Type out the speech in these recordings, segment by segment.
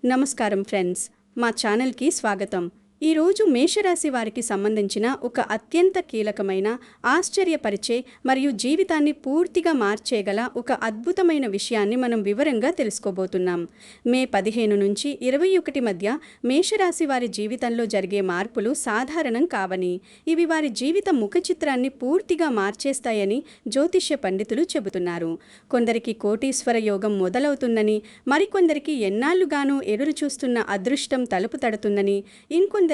నమస్కారం ఫ్రెండ్స్, మా ఛానల్కి స్వాగతం. ఈరోజు మేషరాశి వారికి సంబంధించిన ఒక అత్యంత కీలకమైన, ఆశ్చర్యపరిచే మరియు జీవితాన్ని పూర్తిగా మార్చేయగల ఒక అద్భుతమైన విషయాన్ని మనం వివరంగా తెలుసుకోబోతున్నాం. మే 15 నుంచి 21 మధ్య మేషరాశి వారి జీవితంలో జరిగే మార్పులు సాధారణం కావని, ఇవి వారి జీవిత ముఖ చిత్రాన్ని పూర్తిగా మార్చేస్తాయని జ్యోతిష్య పండితులు చెబుతున్నారు. కొందరికి కోటీశ్వర యోగం మొదలవుతుందని, మరికొందరికి ఎన్నాళ్లుగానో ఎదురుచూస్తున్న అదృష్టం తలుపు తడుతుందని, ఇంకొందరికి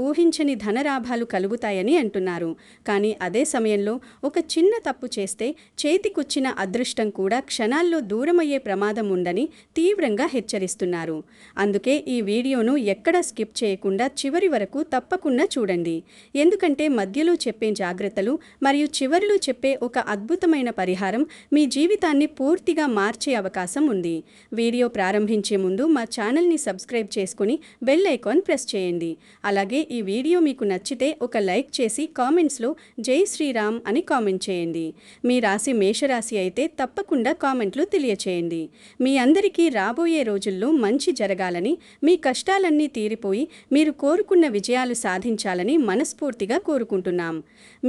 ఊహించని ధనలాభాలు కలుగుతాయని అంటున్నారు. కానీ అదే సమయంలో ఒక చిన్న తప్పు చేస్తే చేతికొచ్చిన అదృష్టం కూడా క్షణాల్లో దూరమయ్యే ప్రమాదం ఉందని తీవ్రంగా హెచ్చరిస్తున్నారు. అందుకే ఈ వీడియోను ఎక్కడా స్కిప్ చేయకుండా చివరి వరకు తప్పకుండా చూడండి. ఎందుకంటే మధ్యలో చెప్పే జాగ్రత్తలు మరియు చివరిలో చెప్పే ఒక అద్భుతమైన పరిహారం మీ జీవితాన్ని పూర్తిగా మార్చే అవకాశం ఉంది. వీడియో ప్రారంభించే ముందు మా ఛానల్ని సబ్స్క్రైబ్ చేసుకుని బెల్ ఐకాన్ ప్రెస్ చేయండి. అలాగే ఈ వీడియో మీకు నచ్చితే ఒక లైక్ చేసి కామెంట్స్లో జై శ్రీరామ్ అని కామెంట్ చేయండి. మీ రాశి మేషరాశి అయితే తప్పకుండా కామెంట్లు తెలియచేయండి. మీ అందరికీ రాబోయే రోజుల్లో మంచి జరగాలని, మీ కష్టాలన్నీ తీరిపోయి మీరు కోరుకున్న విజయాలు సాధించాలని మనస్ఫూర్తిగా కోరుకుంటున్నాం.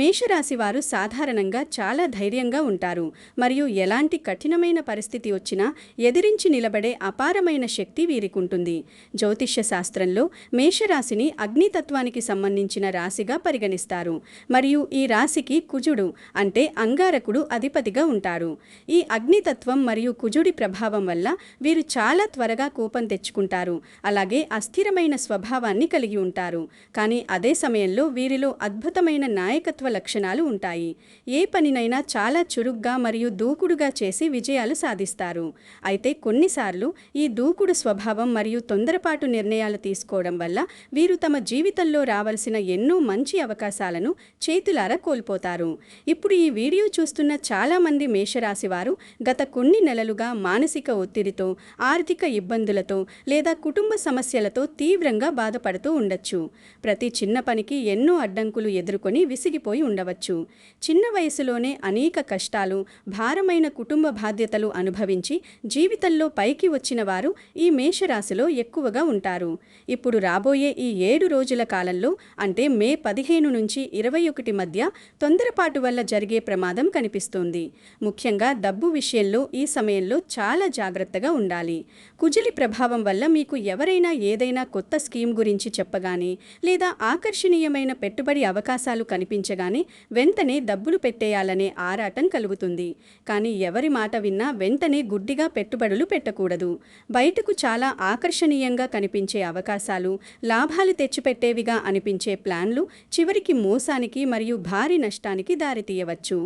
మేషరాశి వారు సాధారణంగా చాలా ధైర్యంగా ఉంటారు మరియు ఎలాంటి కఠినమైన పరిస్థితి వచ్చినా ఎదిరించి నిలబడే అపారమైన శక్తి వీరికుంటుంది. జ్యోతిష్య శాస్త్రంలో మేషరాశిని అగ్నితత్వానికి సంబంధించిన రాశిగా పరిగణిస్తారు మరియు ఈ రాశికి కుజుడు అంటే అంగారకుడు అధిపతిగా ఉంటారు. ఈ అగ్నితత్వం మరియు కుజుడి ప్రభావం వల్ల వీరు చాలా త్వరగా కోపం తెచ్చుకుంటారు, అలాగే అస్థిరమైన స్వభావాన్ని కలిగి ఉంటారు. కానీ అదే సమయంలో వీరిలో అద్భుతమైన నాయకత్వ లక్షణాలు ఉంటాయి. ఏ పనినైనా చాలా చురుగ్గా మరియు దూకుడుగా చేసి విజయాలు సాధిస్తారు. అయితే కొన్నిసార్లు ఈ దూకుడు స్వభావం మరియు తొందరపాటు నిర్ణయాలు తీసుకోవడం వల్ల వీరు తమ జీవితంలో రావాల్సిన ఎన్నో మంచి అవకాశాలను చేతులారా కోల్పోతారు. ఇప్పుడు ఈ వీడియో చూస్తున్న చాలామంది మేషరాశి వారు గత కొన్ని నెలలుగా మానసిక ఒత్తిడితో, ఆర్థిక ఇబ్బందులతో లేదా కుటుంబ సమస్యలతో తీవ్రంగా బాధపడుతూ ఉండొచ్చు. ప్రతి చిన్న పనికి ఎన్నో అడ్డంకులు ఎదుర్కొని విసిగిపోయి ఉండవచ్చు. చిన్న వయసులోనే అనేక కష్టాలు, భారమైన కుటుంబ బాధ్యతలు అనుభవించి జీవితంలో పైకి వచ్చిన వారు ఈ మేషరాశిలో ఎక్కువగా ఉంటారు. ఇప్పుడు రాబోయే ఈ 7 రోజుల కాలంలో అంటే మే 15 నుంచి 21 మధ్య తొందరపాటు వల్ల జరిగే ప్రమాదం కనిపిస్తోంది. ముఖ్యంగా డబ్బు విషయంలో ఈ సమయంలో చాలా జాగ్రత్తగా ఉండాలి. కుజులి ప్రభావం వల్ల మీకు ఎవరైనా ఏదైనా కొత్త స్కీమ్ గురించి చెప్పగానే లేదా ఆకర్షణీయమైన పెట్టుబడి అవకాశాలు కనిపించగానే వెంటనే డబ్బులు పెట్టేయాలనే ఆరాటం కలుగుతుంది. కానీ ఎవరి మాట విన్నా వెంటనే గుడ్డిగా పెట్టుబడులు పెట్టకూడదు. బయటకు చాలా ఆకర్షణీయంగా కనిపించే అవకాశాలు, లాభాలు తెచ్చిపెట్టేవిగా అనిపించే ప్లాన్లు చివరికి మోసానికి మరియు భారీ నష్టానికి దారితీయవచ్చు.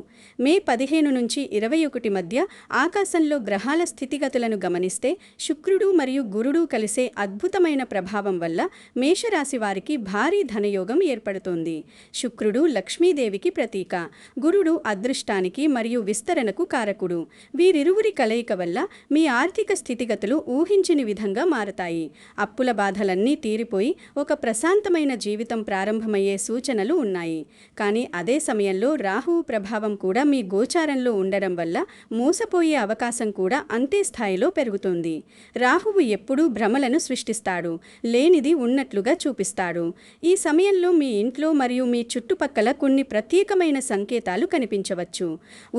మే 15 నుంచి 21 మధ్య ఆకాశంలో గ్రహాల స్థితిగతులను గమనిస్తే శుక్రుడు మరియు గురుడు కలిసే అద్భుతమైన ప్రభావం వల్ల మేషరాశి వారికి భారీ ధనయోగం ఏర్పడుతోంది. శుక్రుడు లక్ష్మీదేవికి ప్రతీక, గురుడు అదృష్టానికి మరియు విస్తరణకు కారకుడు. వీరిరువురి కలయిక వల్ల మీ ఆర్థిక స్థితిగతులు ఊహించని విధంగా మారతాయి. అప్పుల బాధలన్నీ తీరిపోయి ఒక ప్రశాంతమైన జీవితం ప్రారంభమయ్యే సూచనలు ఉన్నాయి. కానీ అదే సమయంలో రాహువు ప్రభావం కూడా మీ గోచారంలో ఉండడం వల్ల మోసపోయే అవకాశం కూడా అంతే స్థాయిలో పెరుగుతుంది. రాహువు ఎప్పుడూ భ్రమలను సృష్టిస్తాడు, లేనిది ఉన్నట్లుగా చూపిస్తాడు. ఈ సమయంలో మీ ఇంట్లో మరియు మీ చుట్టుపక్కల కొన్ని ప్రత్యేకమైన సంకేతాలు కనిపించవచ్చు.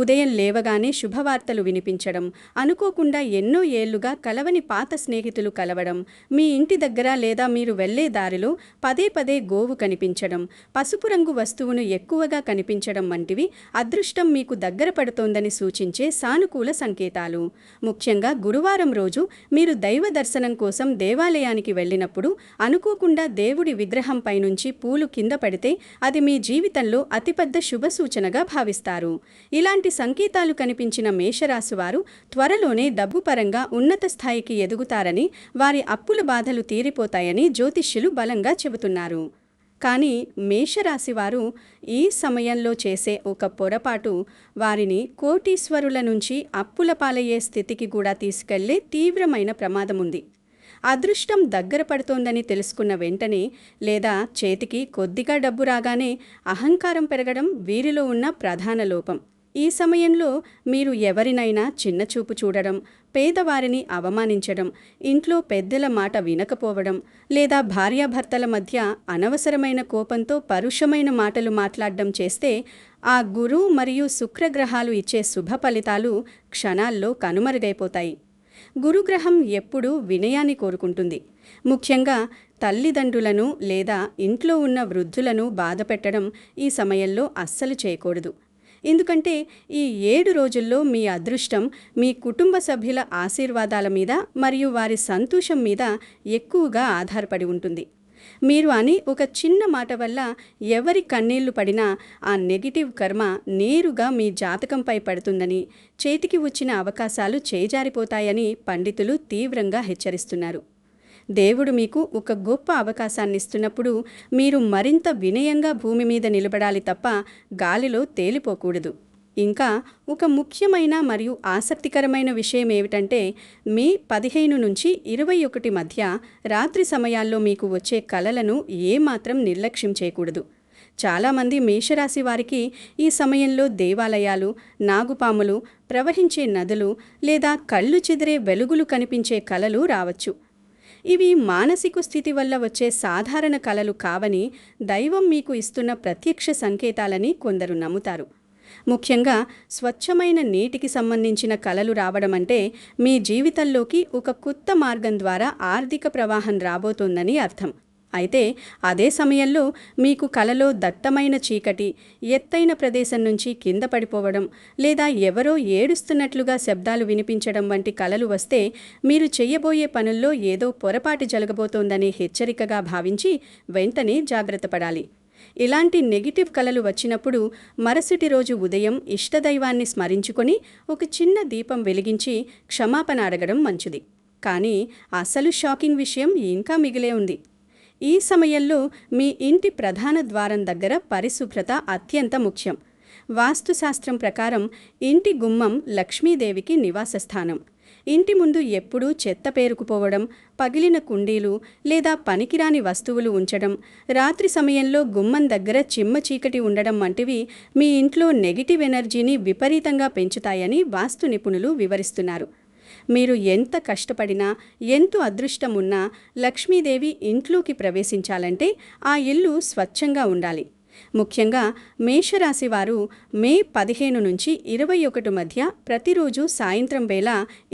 ఉదయం లేవగానే శుభవార్తలు వినిపించడం, అనుకోకుండా ఎన్నో ఏళ్లుగా కలవని పాత స్నేహితులు కలవడం, మీ ఇంటి దగ్గర లేదా మీరు వెళ్లే దారిలో పదే పదే గోవు కనిపించడం, పసుపు రంగు వస్తువును ఎక్కువగా కనిపించడం వంటివి అదృష్టం మీకు దగ్గర పడుతోందని సూచించే సానుకూల సంకేతాలు. ముఖ్యంగా గురువారం రోజు మీరు దైవ దర్శనం కోసం దేవాలయానికి వెళ్ళినప్పుడు అనుకోకుండా దేవుడి విగ్రహంపై నుంచి పూలు కింద పడితే అది మీ జీవితంలో అతిపెద్ద శుభ సూచనగా భావిస్తారు. ఇలాంటి సంకేతాలు కనిపించిన మేషరాశి వారు త్వరలోనే డబ్బు పరంగా ఉన్నత స్థాయికి ఎదుగుతారని, వారి అప్పుల బాధలు తీరిపోతాయని జ్యోతిష్యులు బలంగా చెబుతున్నారు. కానీ మేషరాశి వారు ఈ సమయంలో చేసే ఒక పొరపాటు వారిని కోటీశ్వరుల నుంచి అప్పుల పాలయ్యే స్థితికి కూడా తీసుకెళ్లే తీవ్రమైన ప్రమాదం ఉంది. అదృష్టం దగ్గర పడుతోందని తెలుసుకున్న వెంటనే లేదా చేతికి కొద్దిగా డబ్బు రాగానే అహంకారం పెరగడం వీరిలో ఉన్న ప్రధాన లోపం. ఈ సమయంలో మీరు ఎవరినైనా చిన్నచూపు చూడడం, పేదవారిని అవమానించడం, ఇంట్లో పెద్దల మాట వినకపోవడం, లేదా భార్యాభర్తల మధ్య అనవసరమైన కోపంతో పరుషమైన మాటలు మాట్లాడడం చేస్తే ఆ గురు మరియు శుక్రగ్రహాలు ఇచ్చే శుభ ఫలితాలు క్షణాల్లో కనుమరుగైపోతాయి. గురుగ్రహం ఎప్పుడూ వినయాన్ని కోరుకుంటుంది. ముఖ్యంగా తల్లిదండ్రులను లేదా ఇంట్లో ఉన్న వృద్ధులను బాధపెట్టడం ఈ సమయంలో అస్సలు చేయకూడదు. ఎందుకంటే ఈ 7 రోజుల్లో మీ అదృష్టం మీ కుటుంబ సభ్యుల ఆశీర్వాదాల మీద మరియు వారి సంతోషం మీద ఎక్కువగా ఆధారపడి ఉంటుంది. మీరు అని ఒక చిన్న మాట వల్ల ఎవరి కన్నీళ్లు పడినా ఆ నెగిటివ్ కర్మ నేరుగా మీ జాతకంపై పడుతుందని, చేతికి వచ్చిన అవకాశాలు చేజారిపోతాయని పండితులు తీవ్రంగా హెచ్చరిస్తున్నారు. దేవుడు మీకు ఒక గొప్ప అవకాశాన్నిస్తున్నప్పుడు మీరు మరింత వినయంగా భూమి మీద నిలబడాలి తప్ప గాలిలో తేలిపోకూడదు. ఇంకా ఒక ముఖ్యమైన మరియు ఆసక్తికరమైన విషయం ఏమిటంటే మే 15 నుంచి 21 మధ్య రాత్రి సమయాల్లో మీకు వచ్చే కలలను ఏమాత్రం నిర్లక్ష్యం చేయకూడదు. చాలామంది మేషరాశి వారికి ఈ సమయంలో దేవాలయాలు, నాగుపాములు, ప్రవహించే నదులు లేదా కళ్ళు చెదిరే వెలుగులు కనిపించే కలలు రావచ్చు. ఇవి మానసిక స్థితి వల్ల వచ్చే సాధారణ కలలు కావని, దైవం మీకు ఇస్తున్న ప్రత్యక్ష సంకేతాలని కొందరు నమ్ముతారు. ముఖ్యంగా స్వచ్ఛమైన నీటికి సంబంధించిన కలలు రావడం అంటే మీ జీవితంలోకి ఒక కొత్త మార్గం ద్వారా ఆర్థిక ప్రవాహం రాబోతోందని అర్థం. అయితే అదే సమయంలో మీకు కలలో దట్టమైన చీకటి, ఎత్తైన ప్రదేశం నుంచి కింద పడిపోవడం లేదా ఎవరో ఏడుస్తున్నట్లుగా శబ్దాలు వినిపించడం వంటి కలలు వస్తే మీరు చెయ్యబోయే పనుల్లో ఏదో పొరపాటు జరగబోతోందనే హెచ్చరికగా భావించి వెంటనే జాగ్రత్త పడాలి. ఇలాంటి నెగిటివ్ కలలు వచ్చినప్పుడు మరుసటి రోజు ఉదయం ఇష్టదైవాన్ని స్మరించుకొని ఒక చిన్న దీపం వెలిగించి క్షమాపణ అడగడం మంచిది. కానీ అసలు షాకింగ్ విషయం ఇంకా మిగిలే ఉంది. ఈ సమయంలో మీ ఇంటి ప్రధాన ద్వారం దగ్గర పరిశుభ్రత అత్యంత ముఖ్యం. వాస్తుశాస్త్రం ప్రకారం ఇంటి గుమ్మం లక్ష్మీదేవికి నివాస స్థానం. ఇంటి ముందు ఎప్పుడూ చెత్త పేరుకుపోవడం, పగిలిన కుండీలు లేదా పనికిరాని వస్తువులు ఉంచడం, రాత్రి సమయంలో గుమ్మం దగ్గర చిమ్మ చీకటి ఉండడం వంటివి మీ ఇంట్లో నెగిటివ్ ఎనర్జీని విపరీతంగా పెంచుతాయని వాస్తు నిపుణులు వివరిస్తున్నారు. మీరు ఎంత కష్టపడినా, ఎంతో అదృష్టం ఉన్నా లక్ష్మీదేవి ఇంట్లోకి ప్రవేశించాలంటే ఆ ఇల్లు స్వచ్ఛంగా ఉండాలి. ముఖ్యంగా మేషరాశి వారు మే 15 నుంచి 21 మధ్య ప్రతిరోజు సాయంత్రం వేళ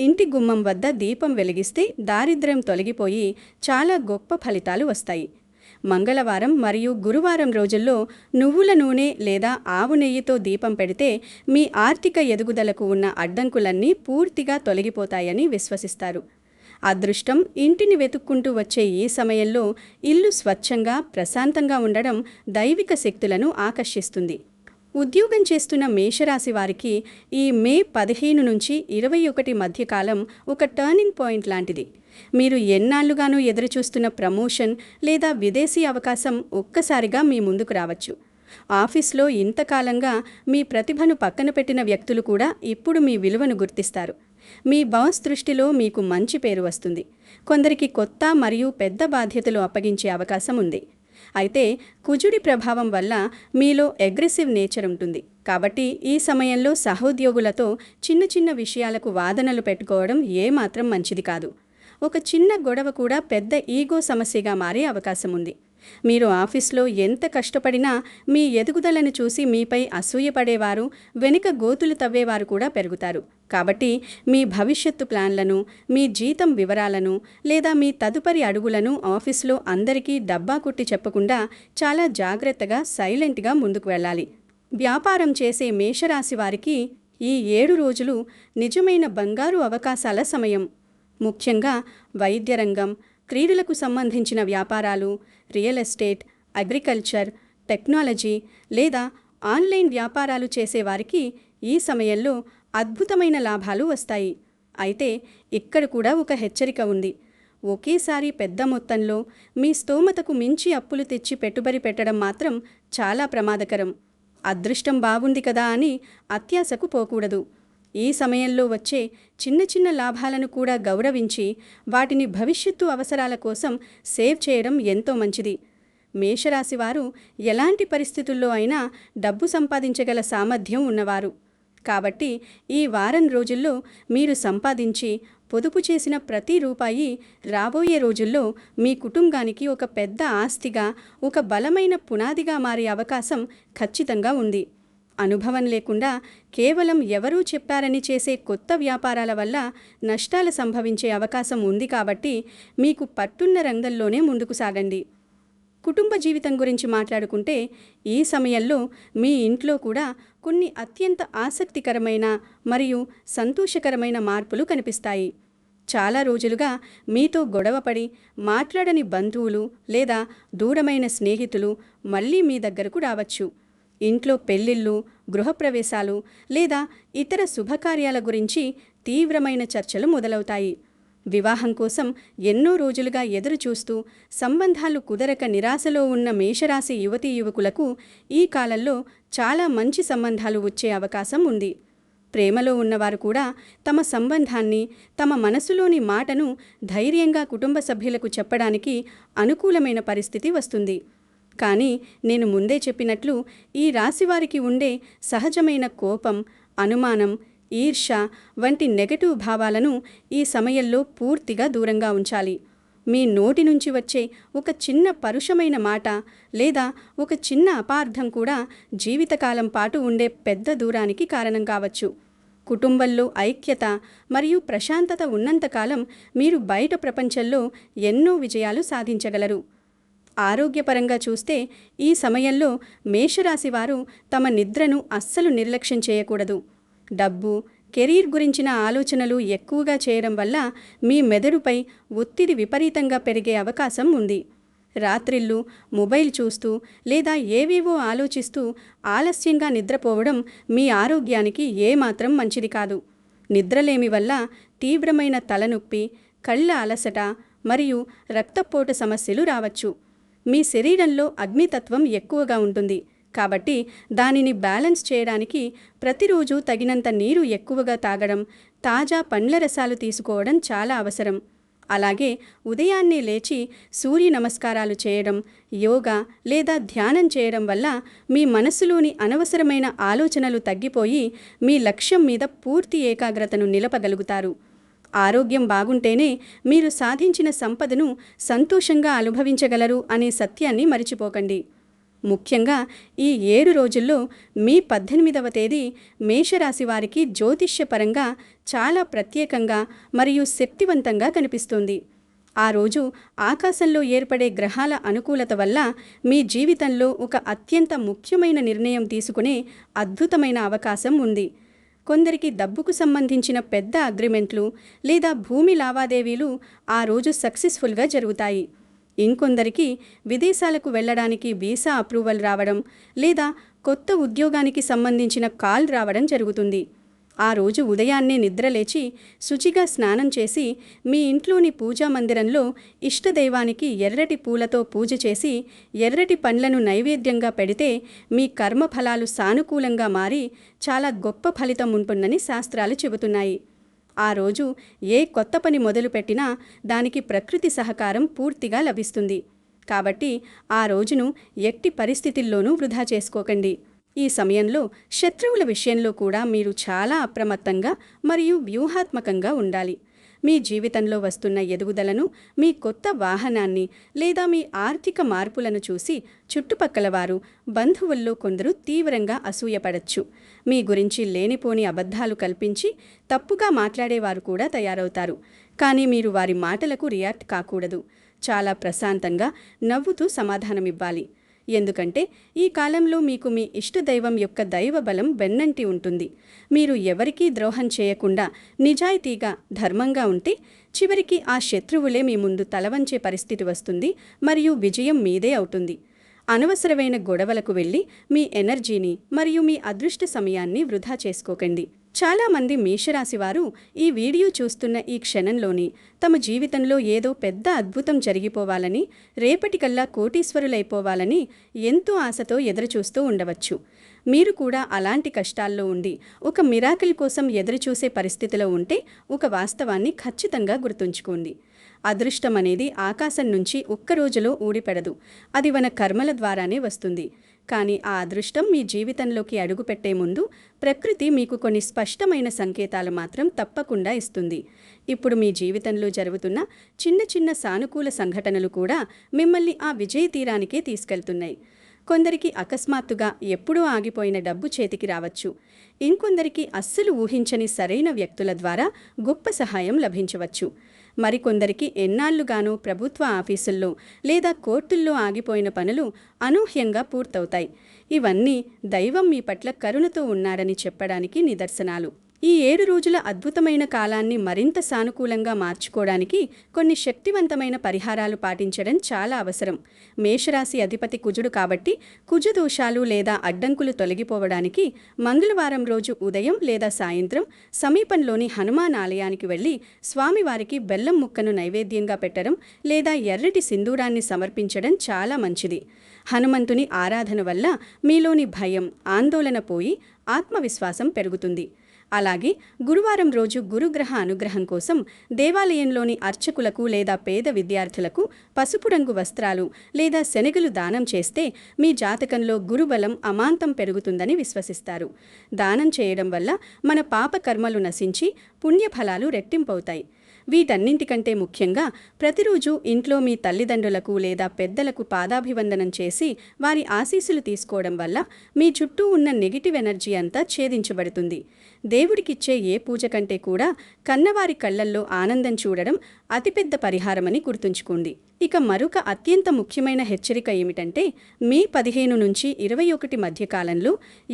ఇంటి గుమ్మం వద్ద దీపం వెలిగిస్తే దారిద్ర్యం తొలగిపోయి చాలా గొప్ప ఫలితాలు వస్తాయి. మంగళవారం మరియు గురువారం రోజుల్లో నువ్వుల నూనె లేదా ఆవు నెయ్యితో దీపం పెడితే మీ ఆర్థిక ఎదుగుదలకు ఉన్న అడ్డంకులన్నీ పూర్తిగా తొలగిపోతాయని విశ్వసిస్తారు. అదృష్టం ఇంటిని వెతుక్కుంటూ వచ్చే ఈ సమయంలో ఇల్లు స్వచ్ఛంగా, ప్రశాంతంగా ఉండడం దైవిక శక్తులను ఆకర్షిస్తుంది. ఉద్యోగం చేస్తున్న మేషరాశి వారికి ఈ మే 15 నుంచి 21 మధ్యకాలం ఒక టర్నింగ్ పాయింట్ లాంటిది. మీరు ఎన్నాళ్లుగానూ ఎదురుచూస్తున్న ప్రమోషన్ లేదా విదేశీ అవకాశం ఒక్కసారిగా మీ ముందుకు రావచ్చు. ఆఫీస్లో ఇంతకాలంగా మీ ప్రతిభను పక్కన పెట్టిన వ్యక్తులు కూడా ఇప్పుడు మీ విలువను గుర్తిస్తారు. మీ బాస్ దృష్టిలో మీకు మంచి పేరు వస్తుంది. కొందరికి కొత్త మరియు పెద్ద బాధ్యతలు అప్పగించే అవకాశం ఉంది. అయితే కుజుడి ప్రభావం వల్ల మీలో అగ్రెసివ్ నేచర్ ఉంటుంది. కాబట్టి ఈ సమయంలో సహోద్యోగులతో చిన్న చిన్న విషయాలకు వాదనలు పెట్టుకోవడం ఏమాత్రం మంచిది కాదు. ఒక చిన్న గొడవ కూడా పెద్ద ఈగో సమస్యగా మారే అవకాశం ఉంది. మీరు ఆఫీస్లో ఎంత కష్టపడినా మీ ఎదుగుదలను చూసి మీపై అసూయపడేవారు, వెనుక గోతులు తవ్వేవారు కూడా పెరుగుతారు. కాబట్టి మీ భవిష్యత్తు ప్లాన్లను, మీ జీతం వివరాలను లేదా మీ తదుపరి అడుగులను ఆఫీస్లో అందరికీ డబ్బా కొట్టి చెప్పకుండా చాలా జాగ్రత్తగా, సైలెంట్గా ముందుకు వెళ్ళాలి. వ్యాపారం చేసే మేషరాశి వారికి ఈ 7 రోజులు నిజమైన బంగారు అవకాశాల సమయం. ముఖ్యంగా వైద్య రంగం, క్రీడలకు సంబంధించిన వ్యాపారాలు, రియల్ ఎస్టేట్, అగ్రికల్చర్, టెక్నాలజీ లేదా ఆన్లైన్ వ్యాపారాలు చేసేవారికి ఈ సమయంలో అద్భుతమైన లాభాలు వస్తాయి. అయితే ఇక్కడ కూడా ఒక హెచ్చరిక ఉంది. ఒకేసారి పెద్ద మొత్తంలో మీ స్తోమతకు మించి అప్పులు తెచ్చి పెట్టుబడి పెట్టడం మాత్రం చాలా ప్రమాదకరం. అదృష్టం బాగుంది కదా అని అత్యాశకు పోకూడదు. ఈ సమయంలో వచ్చే చిన్న చిన్న లాభాలను కూడా గౌరవించి వాటిని భవిష్యత్తు అవసరాల కోసం సేవ్ చేయడం ఎంతో మంచిది. మేషరాశి వారు ఎలాంటి పరిస్థితుల్లో అయినా డబ్బు సంపాదించగల సామర్థ్యం ఉన్నవారు. కాబట్టి ఈ వారం రోజుల్లో మీరు సంపాదించి పొదుపు చేసిన ప్రతి రూపాయి రాబోయే రోజుల్లో మీ కుటుంబానికి ఒక పెద్ద ఆస్తిగా, ఒక బలమైన పునాదిగా మారే అవకాశం ఖచ్చితంగా ఉంది. అనుభవం లేకుండా కేవలం ఎవరూ చెప్పారని చేసే కొత్త వ్యాపారాల వల్ల నష్టాలు సంభవించే అవకాశం ఉంది. కాబట్టి మీకు పట్టున్న రంగంలోనే ముందుకు సాగండి. కుటుంబ జీవితం గురించి మాట్లాడుకుంటే ఈ సమయంలో మీ ఇంట్లో కూడా కొన్ని అత్యంత ఆసక్తికరమైన మరియు సంతోషకరమైన మార్పులు కనిపిస్తాయి. చాలా రోజులుగా మీతో గొడవపడి మాట్లాడని బంధువులు లేదా దూరమైన స్నేహితులు మళ్ళీ మీ దగ్గరకు రావచ్చు. ఇంట్లో పెళ్ళిళ్ళు, గృహప్రవేశాలు లేదా ఇతర శుభకార్యాల గురించి తీవ్రమైన చర్చలు మొదలవుతాయి. వివాహం కోసం ఎన్నో రోజులుగా ఎదురు చూస్తూ సంబంధాలు కుదరక నిరాశలో ఉన్న మేషరాశి యువతీ యువకులకు ఈ కాలంలో చాలా మంచి సంబంధాలు వచ్చే అవకాశం ఉంది. ప్రేమలో ఉన్నవారు కూడా తమ సంబంధాన్ని, తమ మనసులోని మాటను ధైర్యంగా కుటుంబ సభ్యులకు చెప్పడానికి అనుకూలమైన పరిస్థితి వస్తుంది. కానీ నేను ముందే చెప్పినట్లు ఈ రాశివారికి ఉండే సహజమైన కోపం, అనుమానం, ఈర్ష్య వంటి నెగటివ్ భావాలను ఈ సమయంలో పూర్తిగా దూరంగా ఉంచాలి. మీ నోటి నుంచి వచ్చే ఒక చిన్న పరుషమైన మాట లేదా ఒక చిన్న అపార్థం కూడా జీవితకాలం పాటు ఉండే పెద్ద దూరానికి కారణం కావచ్చు. కుటుంబంలో ఐక్యత మరియు ప్రశాంతత ఉన్నంతకాలం మీరు బయట ప్రపంచంలో ఎన్నో విజయాలు సాధించగలరు. ఆరోగ్యపరంగా చూస్తే ఈ సమయంలో మేషరాశి వారు తమ నిద్రను అస్సలు నిర్లక్ష్యం చేయకూడదు. డబ్బు, కెరీర్ గురించిన ఆలోచనలు ఎక్కువగా చేయడం వల్ల మీ మెదడుపై ఒత్తిడి విపరీతంగా పెరిగే అవకాశం ఉంది. రాత్రిళ్ళు మొబైల్ చూస్తూ లేదా ఏవేవో ఆలోచిస్తూ ఆలస్యంగా నిద్రపోవడం మీ ఆరోగ్యానికి ఏమాత్రం మంచిది కాదు. నిద్రలేమి వల్ల తీవ్రమైన తలనొప్పి, కళ్ళ అలసట మరియు రక్తపోటు సమస్యలు రావచ్చు. మీ శరీరంలో అగ్నితత్వం ఎక్కువగా ఉంటుంది. కాబట్టి దానిని బ్యాలెన్స్ చేయడానికి ప్రతిరోజు తగినంత నీరు ఎక్కువగా తాగడం, తాజా పండ్ల రసాలు తీసుకోవడం చాలా అవసరం. అలాగే ఉదయాన్నే లేచి సూర్య నమస్కారాలు చేయడం, యోగా లేదా ధ్యానం చేయడం వల్ల మీ మనసులోని అనవసరమైన ఆలోచనలు తగ్గిపోయి మీ లక్ష్యం మీద పూర్తి ఏకాగ్రతను నిలపగలుగుతారు. ఆరోగ్యం బాగుంటేనే మీరు సాధించిన సంపదను సంతోషంగా అనుభవించగలరు అనే సత్యాన్ని మరిచిపోకండి. ముఖ్యంగా ఈ 7 రోజుల్లో మీ 18వ తేదీ మేషరాశి వారికి జ్యోతిష్యపరంగా చాలా ప్రత్యేకంగా మరియు శక్తివంతంగా కనిపిస్తుంది. ఆ రోజు ఆకాశంలో ఏర్పడే గ్రహాల అనుకూలత వల్ల మీ జీవితంలో ఒక అత్యంత ముఖ్యమైన నిర్ణయం తీసుకునే అద్భుతమైన అవకాశం ఉంది. కొందరికి డబ్బుకు సంబంధించిన పెద్ద అగ్రిమెంట్లు లేదా భూమి లావాదేవీలు ఆ రోజు సక్సెస్ఫుల్గా జరుగుతాయి. ఇంకొందరికి విదేశాలకు వెళ్ళడానికి వీసా అప్రూవల్ రావడం లేదా కొత్త ఉద్యోగానికి సంబంధించిన కాల్ రావడం జరుగుతుంది. ఆ రోజు ఉదయాన్నే నిద్రలేచి శుచిగా స్నానం చేసి మీ ఇంట్లోని పూజా మందిరంలో ఇష్టదైవానికి ఎర్రటి పూలతో పూజ చేసి ఎర్రటి పండ్లను నైవేద్యంగా పెడితే మీ కర్మఫలాలు సానుకూలంగా మారి చాలా గొప్ప ఫలితం ఉంటుందని శాస్త్రాలు చెబుతున్నాయి. ఆ రోజు ఏ కొత్త పని మొదలుపెట్టినా దానికి ప్రకృతి సహకారం పూర్తిగా లభిస్తుంది. కాబట్టి ఆ రోజును ఎట్టి పరిస్థితుల్లోనూ వృధా చేసుకోకండి. ఈ సమయంలో శత్రువుల విషయంలో కూడా మీరు చాలా అప్రమత్తంగా మరియు వ్యూహాత్మకంగా ఉండాలి. మీ జీవితంలో వస్తున్న ఎదుగుదలను, మీ కొత్త వాహనాన్ని లేదా మీ ఆర్థిక మార్పులను చూసి చుట్టుపక్కల వారు, బంధువుల్లో కొందరు తీవ్రంగా అసూయపడచ్చు. మీ గురించి లేనిపోని అబద్ధాలు కల్పించి తప్పుగా మాట్లాడేవారు కూడా తయారవుతారు. కానీ మీరు వారి మాటలకు రియాక్ట్ కాకూడదు. చాలా ప్రశాంతంగా నవ్వుతూ సమాధానమివ్వాలి. ఎందుకంటే ఈ కాలంలో మీకు మీ ఇష్టదైవం యొక్క దైవ బలం వెన్నంటి ఉంటుంది. మీరు ఎవరికీ ద్రోహం చేయకుండా నిజాయితీగా, ధర్మంగా ఉంటే చివరికి ఆ శత్రువులే మీ ముందు తలవంచే పరిస్థితి వస్తుంది మరియు విజయం మీదే అవుతుంది. అనవసరమైన గొడవలకు వెళ్ళి మీ ఎనర్జీని మరియు మీ అదృష్ట సమయాన్ని వృధా చేసుకోకండి. చాలామంది మేషరాశి వారు ఈ వీడియో చూస్తున్న ఈ క్షణంలోని తమ జీవితంలో ఏదో పెద్ద అద్భుతం జరిగిపోవాలని, రేపటికల్లా కోటీశ్వరులైపోవాలని ఎంతో ఆశతో ఎదురుచూస్తూ ఉండవచ్చు. మీరు కూడా అలాంటి కష్టాల్లో ఉండి ఒక మిరాకిల్ కోసం ఎదురుచూసే పరిస్థితిలో ఉంటే ఒక వాస్తవాన్ని ఖచ్చితంగా గుర్తుంచుకోండి. అదృష్టం అనేది ఆకాశం నుంచి ఒక్క రోజులో ఊడిపడదు. అది మన కర్మల ద్వారానే వస్తుంది. కానీ ఆ అదృష్టం మీ జీవితంలోకి అడుగుపెట్టే ముందు ప్రకృతి మీకు కొన్ని స్పష్టమైన సంకేతాలు మాత్రం తప్పకుండా ఇస్తుంది. ఇప్పుడు మీ జీవితంలో జరుగుతున్న చిన్న చిన్న సానుకూల సంఘటనలు కూడా మిమ్మల్ని ఆ విజయ తీరానికే తీసుకెళ్తున్నాయి. కొందరికి అకస్మాత్తుగా ఎప్పుడూ ఆగిపోయిన డబ్బు చేతికి రావచ్చు. ఇంకొందరికి అస్సలు ఊహించని సరైన వ్యక్తుల ద్వారా గొప్ప సహాయం లభించవచ్చు. మరికొందరికి ఎన్నాళ్లుగానో ప్రభుత్వ ఆఫీసుల్లో లేదా కోర్టుల్లో ఆగిపోయిన పనులు అనూహ్యంగా పూర్తవుతాయి. ఇవన్నీ దైవం మీ పట్ల కరుణతో ఉన్నాడని చెప్పడానికి నిదర్శనాలు. ఈ 7 రోజుల అద్భుతమైన కాలాన్ని మరింత సానుకూలంగా మార్చుకోవడానికి కొన్ని శక్తివంతమైన పరిహారాలు పాటించడం చాలా అవసరం. మేషరాశి అధిపతి కుజుడు కాబట్టి కుజ దోషాలు లేదా అడ్డంకులు తొలగిపోవడానికి మంగళవారం రోజు ఉదయం లేదా సాయంత్రం సమీపంలోని హనుమాన్ ఆలయానికి వెళ్లి స్వామివారికి బెల్లం ముక్కను నైవేద్యంగా పెట్టడం లేదా ఎర్రటి సింధూరాన్ని సమర్పించడం చాలా మంచిది. హనుమంతుని ఆరాధన వల్ల మీలోని భయం, ఆందోళన పోయి ఆత్మవిశ్వాసం పెరుగుతుంది. అలాగే గురువారం రోజు గురుగ్రహ అనుగ్రహం కోసం దేవాలయంలోని అర్చకులకు లేదా పేద విద్యార్థులకు పసుపు రంగు వస్త్రాలు లేదా శనగలు దానం చేస్తే మీ జాతకంలో గురుబలం అమాంతం పెరుగుతుందని విశ్వసిస్తారు. దానం చేయడం వల్ల మన పాప కర్మలు నశించి పుణ్యఫలాలు రెట్టింపవుతాయి. వీటన్నింటికంటే ముఖ్యంగా ప్రతిరోజు ఇంట్లో మీ తల్లిదండ్రులకు లేదా పెద్దలకు పాదాభివందనం చేసి వారి ఆశీస్సులు తీసుకోవడం వల్ల మీ చుట్టూ ఉన్న నెగిటివ్ ఎనర్జీ అంతా ఛేదించబడుతుంది. దేవుడికిచ్చే ఏ పూజ కంటే కూడా కన్నవారి కళ్లల్లో ఆనందం చూడడం అతిపెద్ద పరిహారమని గుర్తుంచుకోండి. ఇక మరొక అత్యంత ముఖ్యమైన హెచ్చరిక ఏమిటంటే మే 15 నుంచి 21 మధ్య కాలంలో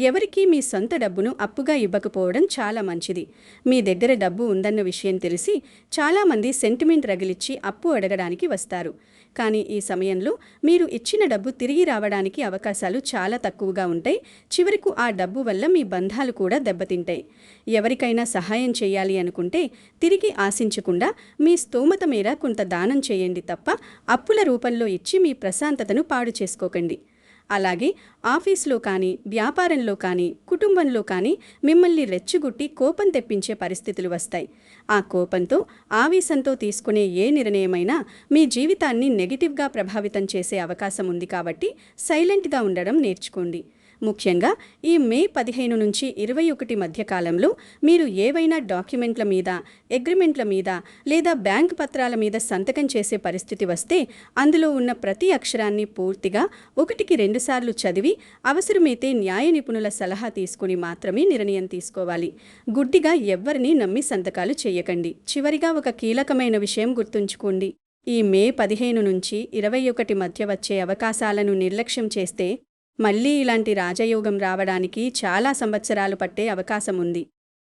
ఎవరికీ మీ సొంత డబ్బును అప్పుగా ఇవ్వకపోవడం చాలా మంచిది. మీ దగ్గర డబ్బు ఉందన్న విషయం తెలిసి చాలామంది సెంటిమెంట్ రగిలిచ్చి అప్పు అడగడానికి వస్తారు. కానీ ఈ సమయంలో మీరు ఇచ్చిన డబ్బు తిరిగి రావడానికి అవకాశాలు చాలా తక్కువగా ఉంటాయి. చివరకు ఆ డబ్బు వల్ల మీ బంధాలు కూడా దెబ్బతింటాయి. ఎవరికైనా సహాయం చేయాలి అనుకుంటే తిరిగి ఆశించకుండా మీ స్తోమత మేర కొంత దానం చేయండి తప్ప అప్పుల రూపంలో ఇచ్చి మీ ప్రశాంతతను పాడు చేసుకోకండి. అలాగే ఆఫీస్లో కానీ, వ్యాపారంలో కానీ, కుటుంబంలో కానీ మిమ్మల్ని రెచ్చగొట్టి కోపం తెప్పించే పరిస్థితులు వస్తాయి. ఆ కోపంతో, ఆవేశంతో తీసుకునే ఏ నిర్ణయమైనా మీ జీవితాన్ని నెగిటివ్గా ప్రభావితం చేసే అవకాశం ఉంది కాబట్టి సైలెంట్గా ఉండడం నేర్చుకోండి. ముఖ్యంగా ఈ మే 15 నుంచి 21 మధ్య కాలంలో మీరు ఏవైనా డాక్యుమెంట్ల మీద, అగ్రిమెంట్ల మీద లేదా బ్యాంక్ పత్రాల మీద సంతకం చేసే పరిస్థితి వస్తే అందులో ఉన్న ప్రతి అక్షరాన్ని పూర్తిగా 1-2 సార్లు చదివి అవసరమైతే న్యాయ నిపుణుల సలహా తీసుకుని మాత్రమే నిర్ణయం తీసుకోవాలి. గుడ్డిగా ఎవ్వరినీ నమ్మి సంతకాలు చేయకండి. చివరిగా ఒక కీలకమైన విషయం గుర్తుంచుకోండి. ఈ మే 15 నుంచి 21 మధ్య వచ్చే అవకాశాలను నిర్లక్ష్యం చేస్తే మళ్లీ ఇలాంటి రాజయోగం రావడానికి చాలా సంవత్సరాలు పట్టే అవకాశం ఉంది.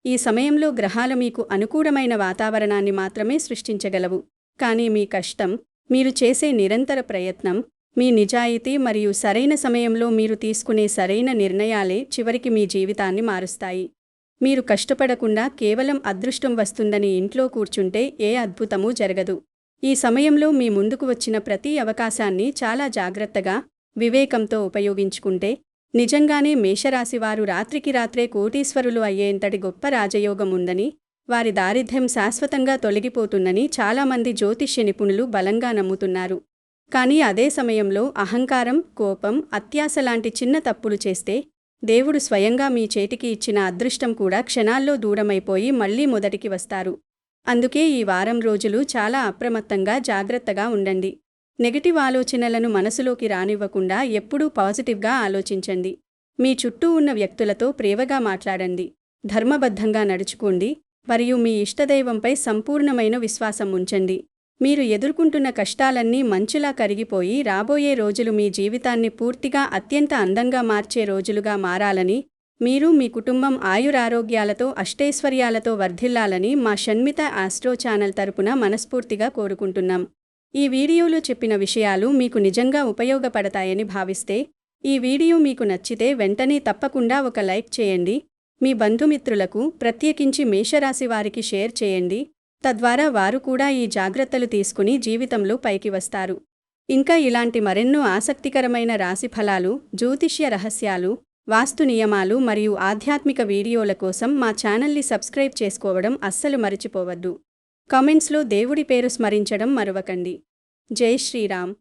ఈ సమయంలో గ్రహాలు మీకు అనుకూలమైన వాతావరణాన్ని మాత్రమే సృష్టించగలవు. కానీ మీ కష్టం, మీరు చేసే నిరంతర ప్రయత్నం, మీ నిజాయితీ మరియు సరైన సమయంలో మీరు తీసుకునే సరైన నిర్ణయాలే చివరికి మీ జీవితాన్ని మారుస్తాయి. మీరు కష్టపడకుండా కేవలం అదృష్టం వస్తుందని ఇంట్లో కూర్చుంటే ఏ అద్భుతమూ జరగదు. ఈ సమయంలో మీ ముందుకు వచ్చిన ప్రతి అవకాశాన్ని చాలా జాగ్రత్తగా, వివేకంతో ఉపయోగించుకుంటే నిజంగానే మేషరాశివారు రాత్రికి రాత్రే కోటీశ్వరులు అయ్యేంతటి గొప్ప రాజయోగం ఉందని, వారి దారిద్ర్యం శాశ్వతంగా తొలగిపోతుందని చాలామంది జ్యోతిష్య నిపుణులు బలంగా నమ్ముతున్నారు. కానీ అదే సమయంలో అహంకారం, కోపం, అత్యాశ లాంటి చిన్న తప్పులు చేస్తే దేవుడు స్వయంగా మీ చేతికి ఇచ్చిన అదృష్టం కూడా క్షణాల్లో దూరమైపోయి మళ్లీ మొదటికి వస్తారు. అందుకే ఈ వారం రోజులు చాలా అప్రమత్తంగా, జాగ్రత్తగా ఉండండి. నెగటివ్ ఆలోచనలను మనసులోకి రానివ్వకుండా ఎప్పుడూ పాజిటివ్గా ఆలోచించండి. మీ చుట్టూ ఉన్న వ్యక్తులతో ప్రేమగా మాట్లాడండి. ధర్మబద్ధంగా నడుచుకోండి మరియు మీ ఇష్టదైవంపై సంపూర్ణమైన విశ్వాసం ఉంచండి. మీరు ఎదుర్కొంటున్న కష్టాలన్నీ మంచులా కరిగిపోయి రాబోయే రోజులు మీ జీవితాన్ని పూర్తిగా అత్యంత అందంగా మార్చే రోజులుగా మారాలని, మీరు మీ కుటుంబం ఆయురారోగ్యాలతో, అష్టైశ్వర్యాలతో వర్ధిల్లాలని మా షణ్మిత ఆస్ట్రో ఛానల్ తరపున మనస్ఫూర్తిగా కోరుకుంటున్నాం. ఈ వీడియోలో చెప్పిన విషయాలు మీకు నిజంగా ఉపయోగపడతాయని భావిస్తే, ఈ వీడియో మీకు నచ్చితే వెంటనే తప్పకుండా ఒక లైక్ చేయండి. మీ బంధుమిత్రులకు, ప్రత్యేకించి మేషరాశి వారికి షేర్ చేయండి. తద్వారా వారు కూడా ఈ జాగ్రత్తలు తీసుకుని జీవితంలో పైకి వస్తారు. ఇంకా ఇలాంటి మరెన్నో ఆసక్తికరమైన రాశి ఫలాలు, జ్యోతిష్య రహస్యాలు, వాస్తు నియమాలు మరియు ఆధ్యాత్మిక వీడియోల కోసం మా ఛానల్ని సబ్స్క్రైబ్ చేసుకోవడం అస్సలు మరిచిపోవద్దు. కామెంట్స్లో దేవుడి పేరు స్మరించడం మరవకండి. జై శ్రీరామ్.